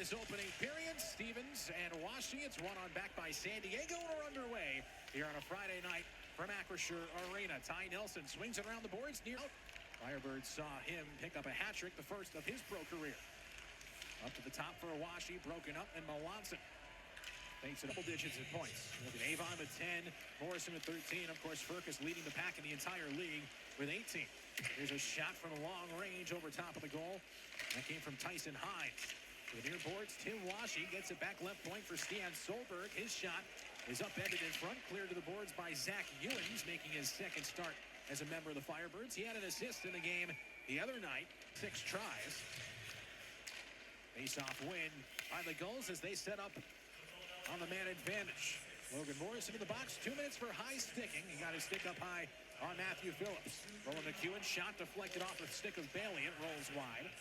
this opening period. Stevens and Washi. It's one on back by San Diego. We're underway here on a Friday night from Acrisure Arena. Ty Nelson swings it around the boards near out. Firebirds saw him pick up a hat trick, the first of his pro career. Up to the top for Washi, broken up, and Melanson makes it double digits in points. Look at Avon with 10, Morrison with 13. Of course, Furcus leading the pack in the entire league with 18. Here's a shot from long range over top of the goal. That came from Tyson Hines. To the near boards, Tim Washi gets it back left point for Stian Solberg. His shot is upended in front, cleared to the boards by Zach Ewens, making his second start as a member of the Firebirds. He had an assist in the game the other night, 6 tries. Face-off win by the Gulls as they set up on the man advantage. Logan Morrison in the box, 2 minutes for high sticking. He got his stick up high on Matthew Phillips. Roland McEwen, shot deflected off the stick of Bailey. It rolls wide.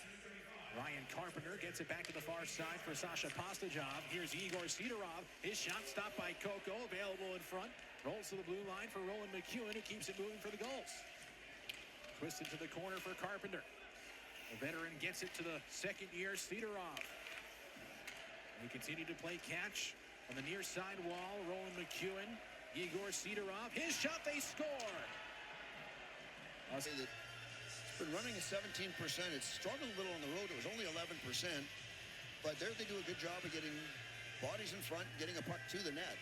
Ryan Carpenter gets it back to the far side for Sasha Pastajov. Here's Igor Sidorov. His shot stopped by Kokko, available in front. Rolls to the blue line for Roland McEwen, who keeps it moving for the Gulls. Twisted to the corner for Carpenter. The veteran gets it to the second-year Sidorov. They continue to play catch on the near side wall. Roland McEwen, Igor Sidorov. His shot, they score. It's been running at 17%. It's struggled a little on the road. It was only 11%. But there they do a good job of getting bodies in front, getting a puck to the net.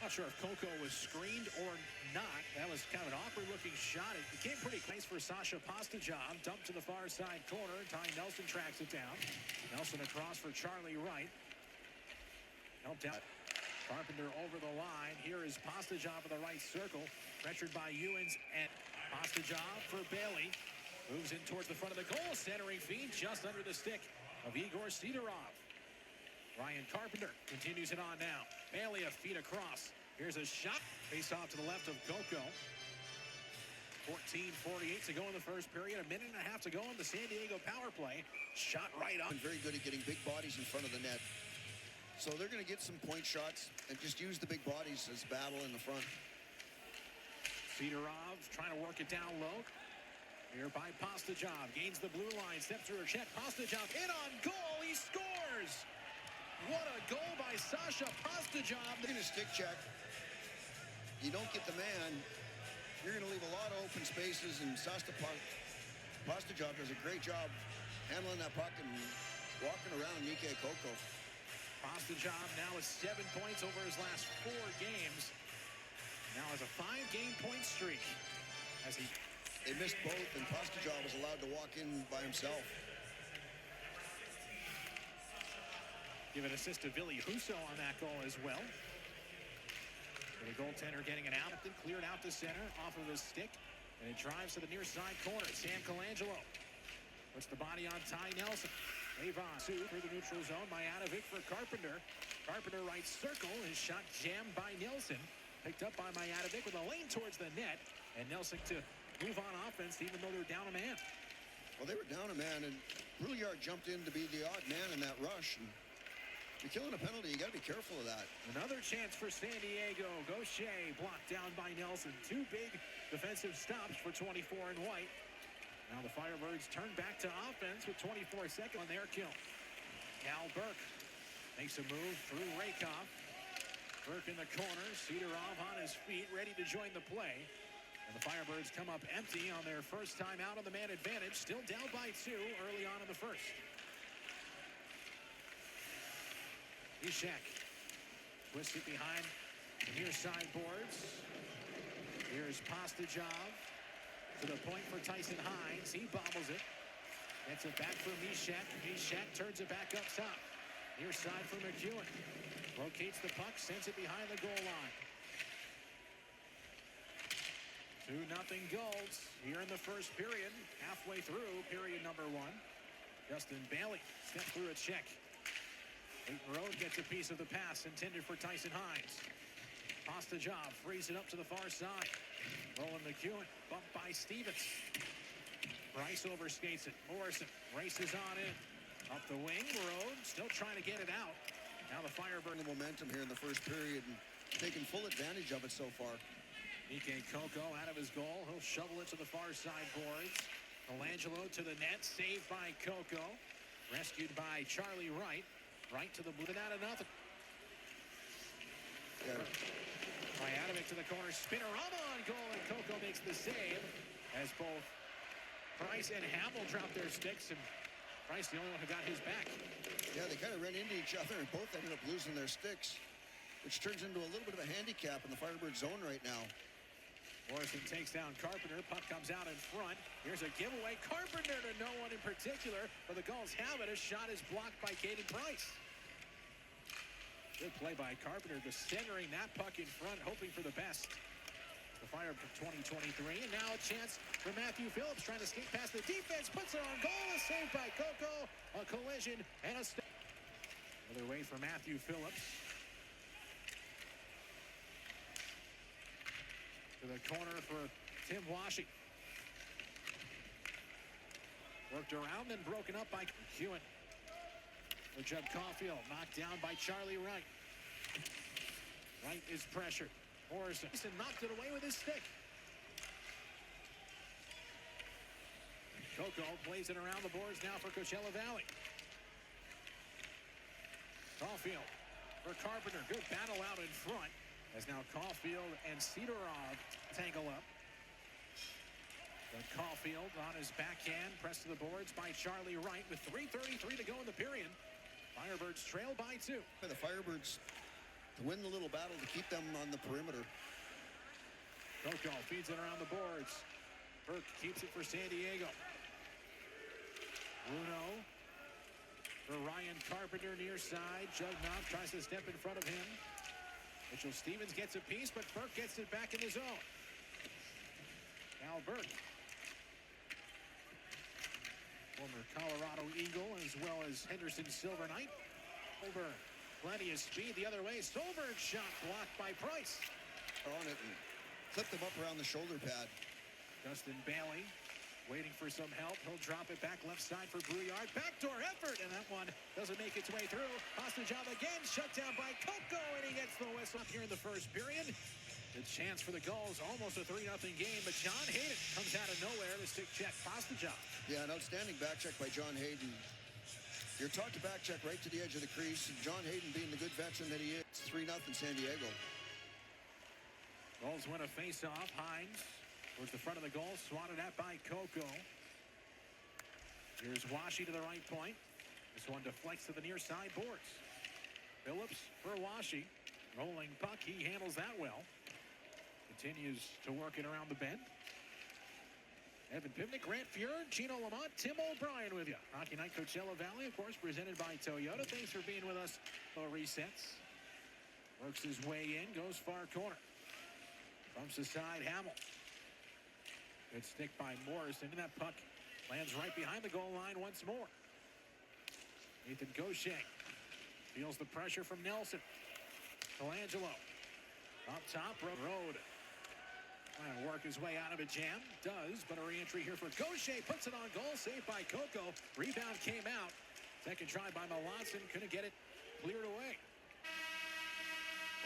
Not sure if Kokko was screened or not. That was kind of an awkward-looking shot. It became pretty close for Sasha Pastajov. Dumped to the far side corner. Ty Nelson tracks it down. Nelson across for Charlie Wright. Helped out. Carpenter over the line. Here is Pastajov in the right circle. Pressured by Ewens and Pastajov for Bailey. Moves in towards the front of the goal. Centering feed just under the stick of Igor Sidorov. Ryan Carpenter continues it on now. Bailey a feet across. Here's a shot. Face off to the left of Kokko. 14:48 to go in the first period. 1.5 minutes to go on the San Diego power play. Shot right up. Been very good at getting big bodies in front of the net. So they're going to get some point shots and just use the big bodies as battle in the front. Sidorov trying to work it down low. Here by Pastajov. Gains the blue line. Steps through a check. Pastajov in on goal. He scores. What a goal by Sasha Pastajov. In a stick check, you don't get the man, you're going to leave a lot of open spaces, and Sasha Pastajov does a great job handling that puck and walking around Nikke Kokko. Pastajov now with 7 points over his last 4 games. Now has a 5-game point streak. They missed both, and Pastajov was allowed to walk in by himself. Give an assist to Ville Husso on that goal as well. The goaltender getting it out, cleared out to center off of his stick, and it drives to the near side corner. Sam Colangelo puts the body on Ty Nelson. Avon through the neutral zone by Adovic for Carpenter. Carpenter right circle. His shot jammed by Nelson. Picked up by Mijatovic with a lane towards the net, and Nelson to move on offense even though they're down a man. Well, they were down a man, and Brouillard jumped in to be the odd man in that rush. And you're killing a penalty. You got to be careful of that. Another chance for San Diego. Gaucher blocked down by Nelson. 2 big defensive stops for 24 and White. Now the Firebirds turn back to offense with 24 seconds on their kill. Cal Burke makes a move through Rakoff. Burke in the corner. Sidorov on his feet, ready to join the play. And the Firebirds come up empty on their first time out on the man advantage. Still down by 2 early on in the first. Ishak twists it behind the near side boards. Here's Pastajov to the point for Tyson Hines. He bobbles it. Gets it back for Ishak. Ishak turns it back up top. Near side for McEwen. Locates the puck, sends it behind the goal line. 2-0 Gulls here in the first period. Halfway through period number 1. Justin Bailey steps through a check. Leighton Road gets a piece of the pass intended for Tyson Hines. Pastajov frees it up to the far side. Roland McEwen bumped by Stevens. Bryce overskates it. Morrison races on in. Up the wing, Road still trying to get it out. Now the Firebird. The momentum here in the first period and taking full advantage of it so far. Nikke Kokko out of his goal. He'll shovel it to the far side boards. Colangelo to the net. Saved by Kokko. Rescued by Charlie Wright. Right to the blue. Out of nothing. Yeah. Mianovic to the corner. Spinorama on goal, and Kokko makes the save as both Price and Hamill drop their sticks, and Price the only one who got his back. Yeah, they kind of ran into each other and both ended up losing their sticks, which turns into a little bit of a handicap in the Firebird zone right now. Morrison takes down Carpenter. Puck comes out in front. Here's a giveaway. Carpenter to no one in particular, but the Gulls have it. A shot is blocked by Caden Price. Good play by Carpenter, just centering that puck in front, hoping for the best. The Fire for 2023, and now a chance for Matthew Phillips trying to skate past the defense, puts it on goal, a save by Kokko, a collision, and a stop. Another way for Matthew Phillips. To the corner for Tim Washing. Worked around and broken up by Hewen. For Judd Caulfield, knocked down by Charlie Wright. Wright is pressured. Morrison knocked it away with his stick. Kokko plays it around the boards now for Coachella Valley. Caulfield for Carpenter. Good battle out in front. As now Caulfield and Sidorov tangle up. But Caulfield on his backhand, pressed to the boards by Charlie Wright with 3:33 to go in the period. Firebirds trail by 2. The Firebirds to win the little battle to keep them on the perimeter. Kokko feeds it around the boards. Burke keeps it for San Diego. Bruno for Ryan Carpenter near side. Jugnauth tries to step in front of him. Mitchell Stevens gets a piece, but Burke gets it back in his zone. Now Burke. Former Colorado Eagle as well as Henderson Silver Knight. Over plenty of speed the other way. Solberg shot blocked by Price. On it and clipped him up around the shoulder pad. Justin Bailey waiting for some help. He'll drop it back left side for Brouillard. Backdoor effort, and that one doesn't make its way through. Pastajov again, shut down by Kokko, and he gets the whistle up here in the first period. Good chance for the Gulls, almost a 3-0 game, but John Hayden comes out of nowhere to stick check Pastajov. Yeah, an outstanding back check by John Hayden. You're taught to back check right to the edge of the crease, and John Hayden being the good veteran that he is. It's 3-0 San Diego. Gulls win a face-off. Hines towards the front of the goal, swatted at by Kokko. Here's Washi to the right point. This one deflects to the near side boards. Phillips for Washi. Rolling puck, he handles that well. Continues to work it around the bend. Evan Pivnik, Grant Fuhr, Gino Lamont, Tim O'Brien with you. Hockey Night Coachella Valley, of course, presented by Toyota. Thanks for being with us. Resets. Works his way in, goes far corner. Bumps aside Hamill. Good stick by Morrison, and that puck lands right behind the goal line once more. Nathan Gaucher feels the pressure from Nelson. Colangelo up top, Road. Trying to work his way out of a jam. Does, but a re-entry here for Gaucher. Puts it on goal, saved by Kokko. Rebound came out. Second try by Melanson. Couldn't get it cleared away.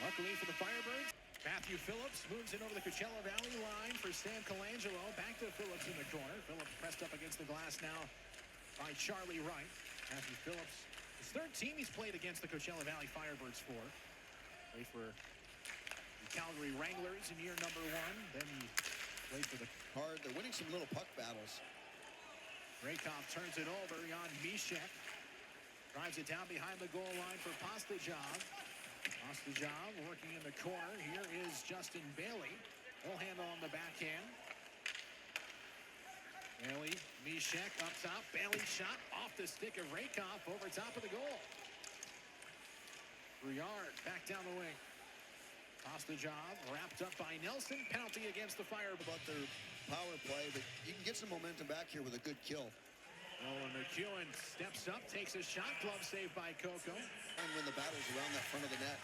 Luckily for the Firebirds, Matthew Phillips moves in over the Coachella Valley line for Sam Colangelo. Back to Phillips in the corner. Phillips pressed up against the glass now by Charlie Wright. Matthew Phillips, his third team he's played against the Coachella Valley Firebirds for. Played for the Calgary Wranglers in year number 1. Then he played for the... Hard. They're winning some little puck battles. Rakoff turns it over. Jan Mishek drives it down behind the goal line for Pastajov. Pastajov working in the corner. Here is Justin Bailey. He'll handle on the backhand. Bailey, Mishek up top. Bailey shot off the stick of Rakoff over top of the goal. Brouillard back down the wing. Pastajov wrapped up by Nelson. Penalty against the Fire. About their power play, but you can get some momentum back here with a good kill. Nolan McEwen steps up, takes a shot. Glove saved by Kokko. And win the battles around that front of the net.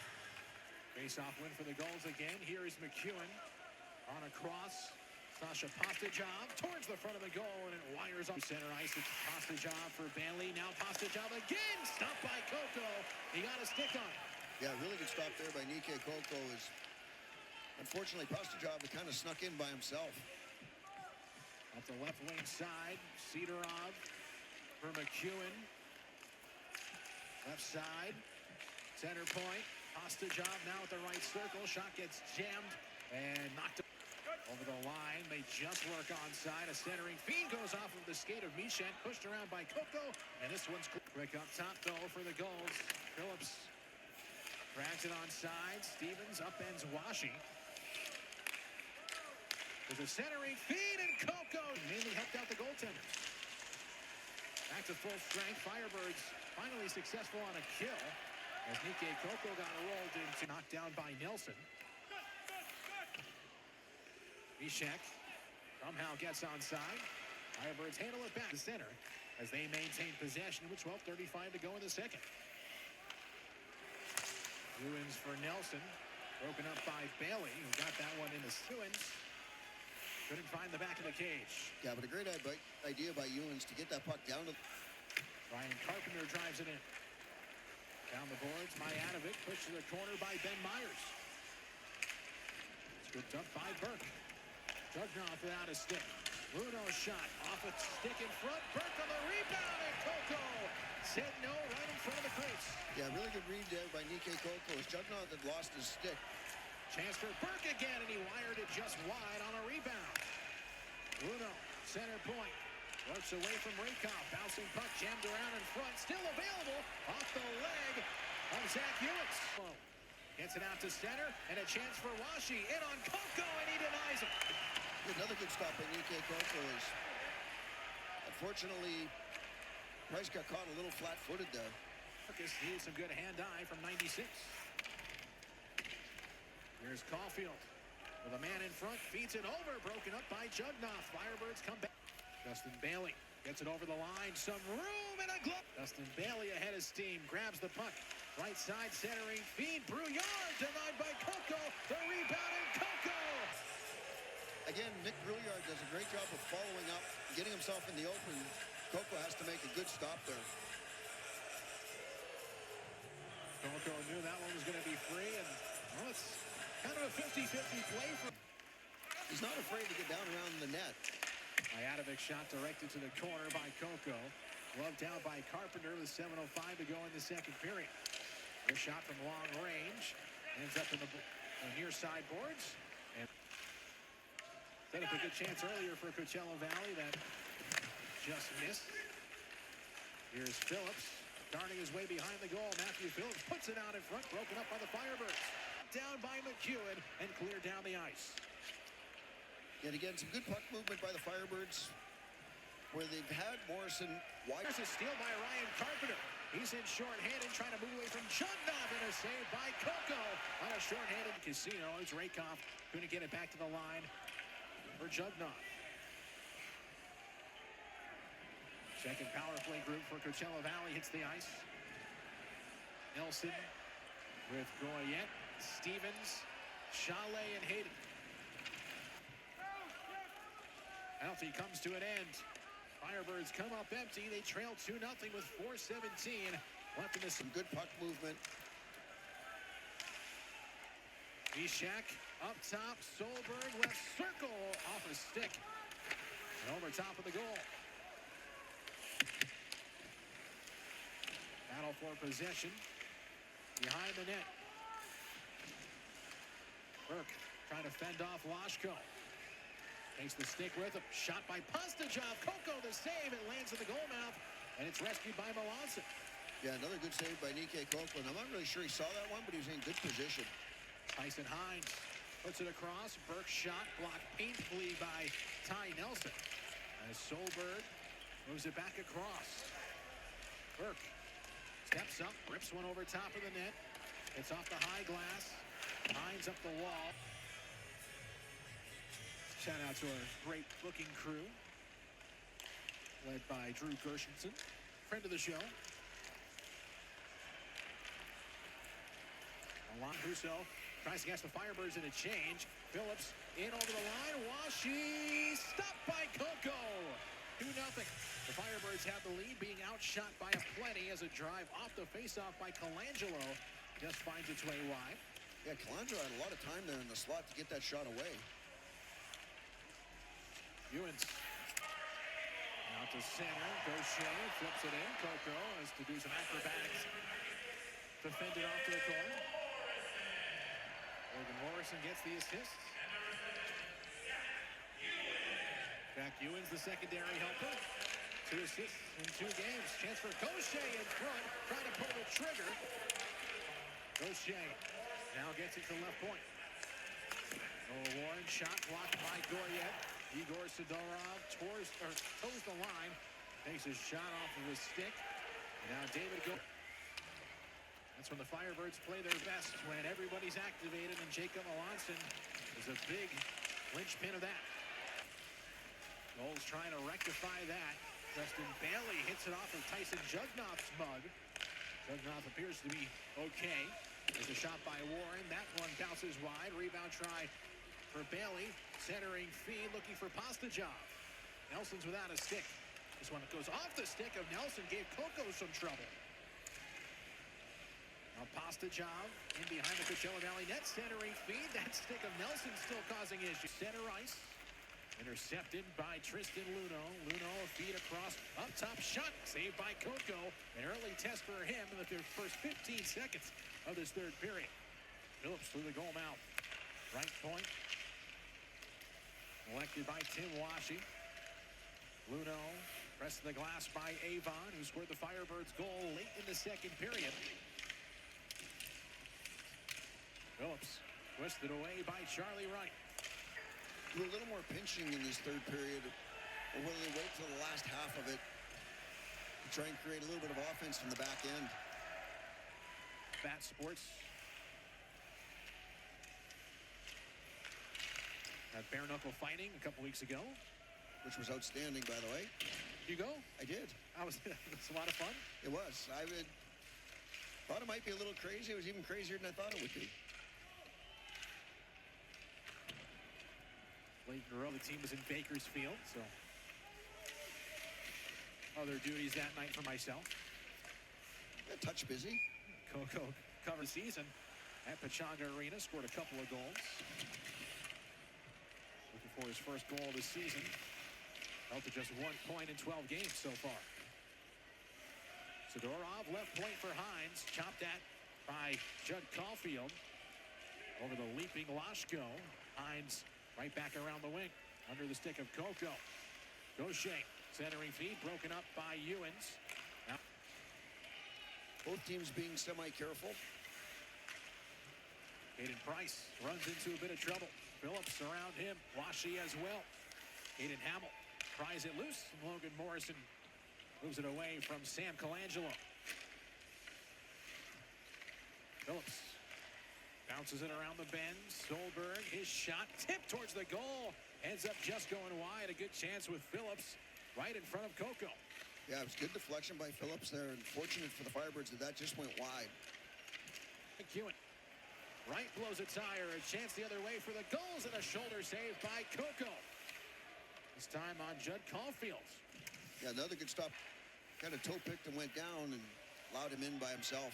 Face-off win for the Gulls again. Here is McEwen on a cross. Sasha Pastajov towards the front of the goal, and it wires up center ice. It's Pastajov for Bailey. Now Pastajov again. Stopped by Kokko. He got a stick on it. Yeah, really good stop there by Nikke. Kokko is, unfortunately, Pastajov kind of snuck in by himself. Up the left wing side, Sidorov for McEwen. left side. Center point. Pasta job now at the right circle. Shot gets jammed and knocked over the line. They just work onside. A centering feed goes off of the skate of Nikke. Pushed around by Kokko. And this one's quick up top, though, for the Gulls. Phillips drags it onside. Stevens upends Washi. There's a centering feed, and Kokko mainly helped out the goaltenders. Back to full strength. Firebirds finally successful on a kill as Niklas Kokko got rolled into knocked down by Nelson. Nikke somehow gets onside. Firebirds handle it back to center as they maintain possession with 12:35 to go in the second. Ewens for Nelson. Broken up by Bailey, who got that one into Ewens. Couldn't find the back of the cage. Yeah, but a great idea by Ewens to get that puck down to... Ryan Carpenter drives it in. Down the boards, Mijanovic pushed to the corner by Ben Myers. Scooped up by Burke. Jugnoff without a stick. Luno's shot off a stick in front. Burke on the rebound, and Kokko said no right in front of the crease. Yeah, really good read there by Niklas Kokko as Jugnoff had lost his stick. Chance for Burke again, and he wired it just wide on a rebound. Luno, center point. Works away from Rakov. Bouncing puck jammed around in front. Still available off the leg of Zach Ewens. Gets it out to center, and a chance for Washi. In on Kokko, and he denies it. Another good stop by Niklas Kokko is, unfortunately, Price got caught a little flat-footed there. Marcus needs some good hand-eye from 96. Here's Caulfield with a man in front, feeds it over, broken up by Jugnoff. Firebirds come back. Dustin Bailey gets it over the line, some room and a glove. Dustin Bailey ahead of steam, grabs the puck. Right side centering feed, Brouillard denied by Kokko. The rebound and Kokko. Again, Nick Brouillard does a great job of following up, getting himself in the open. Kokko has to make a good stop there. Kokko knew that one was going to be free, and well, it's kind of a 50-50 play for. He's not afraid to get down around the net. Mijanovic shot directed to the corner by Kokko. Gloved down by Carpenter with 7:05 to go in the second period. This shot from long range ends up in the near side boards. And set up a good chance earlier for Coachella Valley that just missed. Here's Phillips darting his way behind the goal. Matthew Phillips puts it out in front, broken up by the Firebirds. Down by McEwen and cleared down the ice. Yet again, some good puck movement by the Firebirds, where they've had Morrison wide. There's a steal by Ryan Carpenter. He's in shorthanded, trying to move away from Jugnoff, and a save by Kokko on a shorthanded Casino. It's Rakov going to get it back to the line for Jugnoff. Second power play group for Coachella Valley hits the ice. Nelson with Goyette, Stevens, Chalet, and Hayden. Penalty comes to an end. Firebirds come up empty. They trail 2-0 with 4:17 left in this. Some good puck movement. Nikke up top. Solberg left circle off a stick. And over top of the goal. Battle for possession behind the net. Burke trying to fend off Lashko. Takes the stick with him. Shot by Pastajov. Kokko the save. It lands in the goal mouth, and it's rescued by Melanson. Yeah, another good save by Niklas Kokko. I'm not really sure he saw that one, but he was in good position. Tyson Hines puts it across. Burke's shot blocked painfully by Ty Nelson. As Solberg moves it back across. Burke steps up, rips one over top of the net. It's off the high glass. Hines up the wall. Shout out to our great booking crew, led by Drew Gershenson, friend of the show. Alon Russo tries to catch the Firebirds in a change. Phillips in over the line. Washi stopped by Kokko. 2-0. The Firebirds have the lead, being outshot by a plenty as a drive off the faceoff by Colangelo just finds its way wide. Yeah, Colangelo had a lot of time there in the slot to get that shot away. Ewens out to center. Gaucher flips it in. Kokko has to do some acrobatics defended off to the corner. Logan Morrison gets the assist. Jack Ewens, the secondary helper. 2 assists in 2 games. Chance for Gaucher in front, trying to pull the trigger. Gaucher now gets it to left point. Warren shot blocked by Goyette. Igor Sidorov toes the line. Takes his shot off of his stick. Now David Go. That's when the Firebirds play their best, when everybody's activated, and Jacob Alonson is a big linchpin of that. Gulls trying to rectify that. Justin Bailey hits it off of Tyson Jugnoff's mug. Jugnoff appears to be okay. There's a shot by Warren. That one bounces wide. Rebound try for Bailey. Centering feed, looking for Pastajov. Nelson's without a stick. This one goes off the stick of Nelson, gave Kokko some trouble. Now Pastajov in behind the Coachella Valley net, centering feed. That stick of Nelson still causing issues. Center ice. Intercepted by Tristan Luno. Luno a feed across, up top shot, saved by Kokko. An early test for him in the first 15 seconds of this third period. Phillips through the goal mouth. Right point. Elected by Tim Washi. Luno pressed the glass by Avon, who scored the Firebirds goal late in the second period. Phillips twisted away by Charlie Wright. Do a little more pinching in this third period, or whether they wait till the last half of it to try and create a little bit of offense from the back end. Bat Sports had bare knuckle fighting a couple weeks ago, which was outstanding, by the way. You go? I did. It was a lot of fun. It was. Thought it might be a little crazy. It was even crazier than I thought it would be. Late in a row, the team was in Bakersfield, so other duties that night for myself. A touch busy. Kokko covered the season at Pechanga Arena, scored a couple of goals. Looking for his first goal of the season. Held to just 1 point in 12 games so far. Sidorov, left point for Hines, chopped at by Judd Caulfield. Over the leaping Lashko. Hines right back around the wing, under the stick of Kokko. Gaucher, centering feed, broken up by Ewens. Now, both teams being semi-careful. Hayden Price runs into a bit of trouble. Phillips around him, Washi as well. Hayden Hamill pries it loose, and Logan Morrison moves it away from Sam Colangelo. Phillips bounces it around the bend. Stolberg, his shot tipped towards the goal. Ends up just going wide. A good chance with Phillips right in front of Kokko. Yeah, it was good deflection by Phillips there. And fortunate for the Firebirds that just went wide. McEwen. Wright blows a tire. A chance the other way for the goals, and a shoulder save by Kokko. This time on Judd Caulfield. Yeah, another good stop. Kind of toe picked and went down and allowed him in by himself.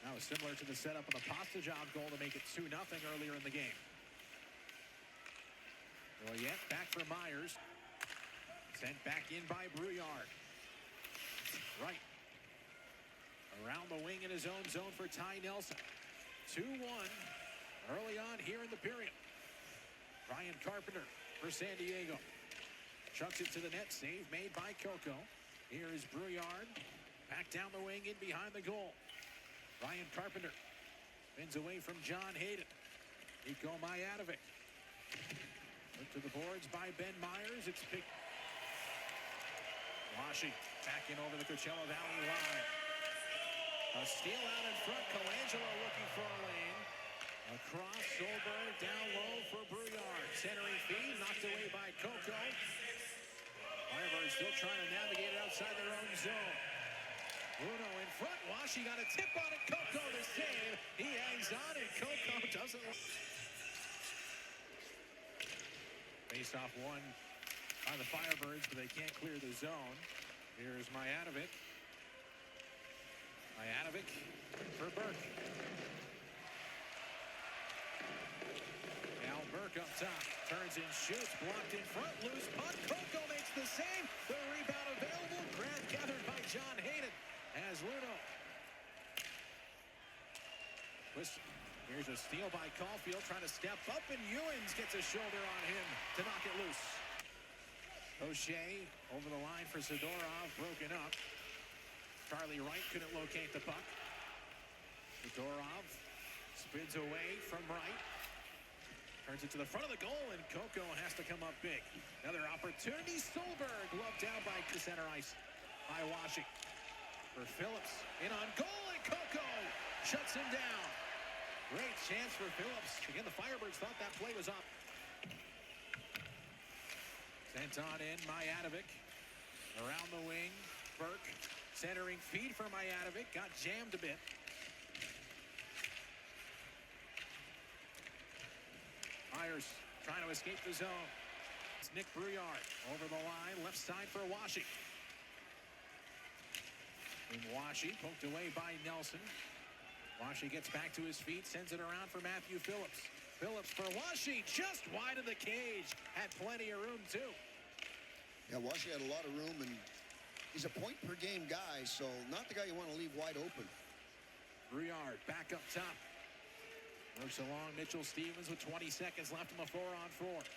That was similar to the setup of the Pastajov goal to make it 2-0 earlier in the game. Goyette back for Myers. Sent back in by Brouillard. Right. Around the wing in his own zone for Ty Nelson. 2-1 early on here in the period. Ryan Carpenter for San Diego. Chucks it to the net. Save made by Kokko. Here is Brouillard. Back down the wing in behind the goal. Ryan Carpenter spins away from John Hayden. Nico Majadovic. Put to the boards by Ben Myers. It's picked. Washi back in over the Coachella Valley line. A steal out in front. Colangelo looking for a lane. Across, Solberg down low for Brouillard. Centering feed knocked away by Kokko. Firebirds still trying to navigate it outside their own zone. Luno in front. Washi got a tip on it. Kokko the save. He hangs on, and Kokko doesn't. Face off one by the Firebirds, but they can't clear the zone. Here's Majadovic. Majadovic for Burke. Al Burke up top. Turns and shoots. Blocked in front. Loose puck. Kokko makes the save. The rebound available. Grab gathered by John Hayden. As Luno Twist. Here's a steal by Caulfield, trying to step up, and Ewens gets a shoulder on him to knock it loose. O'Shea over the line for Zadorov, broken up. Charlie Wright couldn't locate the puck. Zadorov spins away from Wright. Turns it to the front of the goal, and Kokko has to come up big. Another opportunity. Solberg gloved down by center ice by Washington. For Phillips, in on goal, and Kokko shuts him down. Great chance for Phillips. Again, the Firebirds thought that play was up. Sent on in, Mijatovic. Around the wing, Burke. Centering feed for Mijatovic. Got jammed a bit. Myers trying to escape the zone. It's Nick Brouillard over the line, left side for Washington. And Washi poked away by Nelson. Washi gets back to his feet, sends it around for Matthew Phillips. Phillips for Washi, just wide of the cage. Had plenty of room, too. Yeah, Washi had a lot of room, and he's a point-per-game guy, so not the guy you want to leave wide open. Brouillard back up top. Works along Mitchell Stevens with 20 seconds left on the 4-on-4.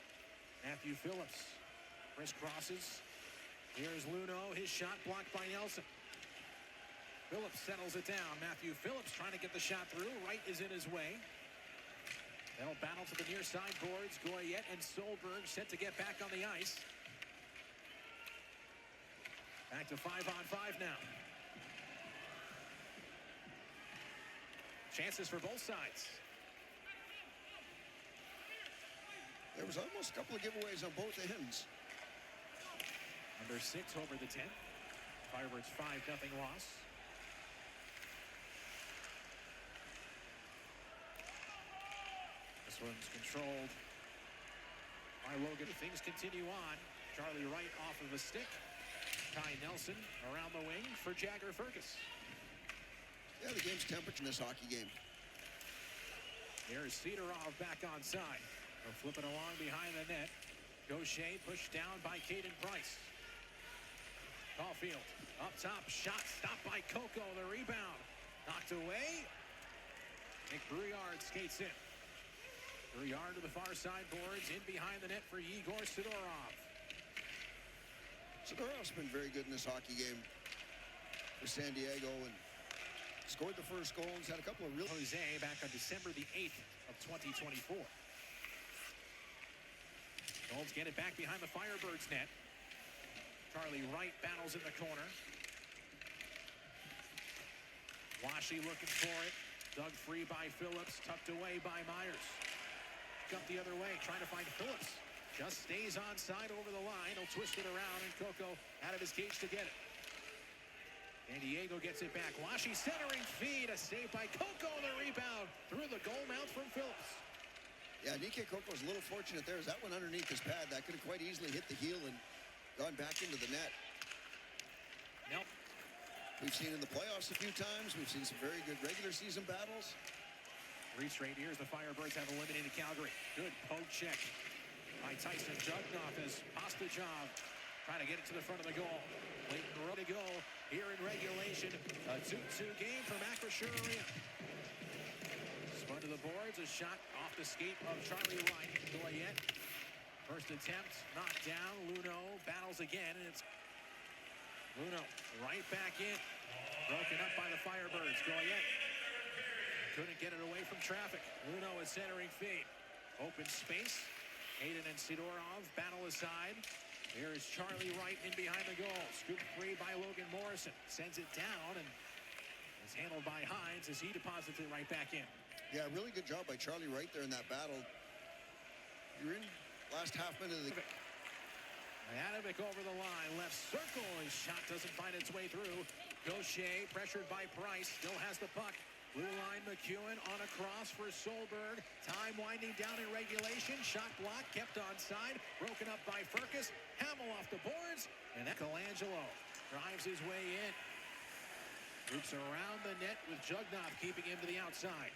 Matthew Phillips crisscrosses. Here's Luno, his shot blocked by Nelson. Phillips settles it down. Matthew Phillips trying to get the shot through. Wright is in his way. They'll battle to the near side boards. Goyette and Solberg set to get back on the ice. Back to 5-on-5 now. Chances for both sides. There was almost a couple of giveaways on both ends. Under 6 over the 10. Firebirds 5-0 loss. This one's controlled by Logan. Things continue on. Charlie Wright off of a stick. Ty Nelson around the wing for Jagger Fergus. Yeah, the game's temperature in this hockey game. Here's Sidorov back on side. They'll flip it along behind the net. Gaucher pushed down by Caden Price. Caulfield up top, shot stopped by Kokko. The rebound knocked away. Nick Brouillard skates in. Brouillard to the far side boards, in behind the net for Igor Sidorov. Sidorov's been very good in this hockey game for San Diego and scored the first goal and had a couple of real... Jose back on December the 8th of 2024. Gulls get it back behind the Firebirds net. Charlie Wright battles in the corner. Washi looking for it. Dug free by Phillips. Tucked away by Myers. Up the other way, trying to find Phillips. Just stays onside over the line. He'll twist it around, and Kokko out of his cage to get it. San Diego gets it back. Washi centering feed. A save by Kokko. The rebound through the goal mouth from Phillips. Yeah, Nikke Kokko was a little fortunate there. As that one underneath his pad, that could have quite easily hit the heel and gone back into the net. Nope. We've seen in the playoffs a few times. We've seen some very good regular season battles. 3 straight years the Firebirds have eliminated Calgary. Good poke check by Tyson Jugnoff as Pastajov trying to get it to the front of the goal. Late row to go here in regulation. A 2-2 game from Acrisure Arena. Spun to the boards. A shot off the skate of Charlie Wright. Goyette. First attempt knocked down. Luno battles again, and it's Luno right back in. Broken up by the Firebirds. Goyette couldn't get it away from traffic. Luno is centering feed. Open space. Hayden and Sidorov battle aside. Here is Charlie Wright in behind the goal. Scoop free by Logan Morrison. Sends it down and is handled by Hines as he deposits it right back in. Yeah, really good job by Charlie Wright there in that battle. You're in last half minute of the... Mijatovic over the line. Left circle. His shot doesn't find its way through. Gaucher pressured by Price. Still has the puck. Blue line McEwen on a cross for Solberg. Time winding down in regulation. Shot blocked, kept onside. Broken up by Fergus. Hamill off the boards. And Colangelo drives his way in. Groups around the net with Jugnoff keeping him to the outside.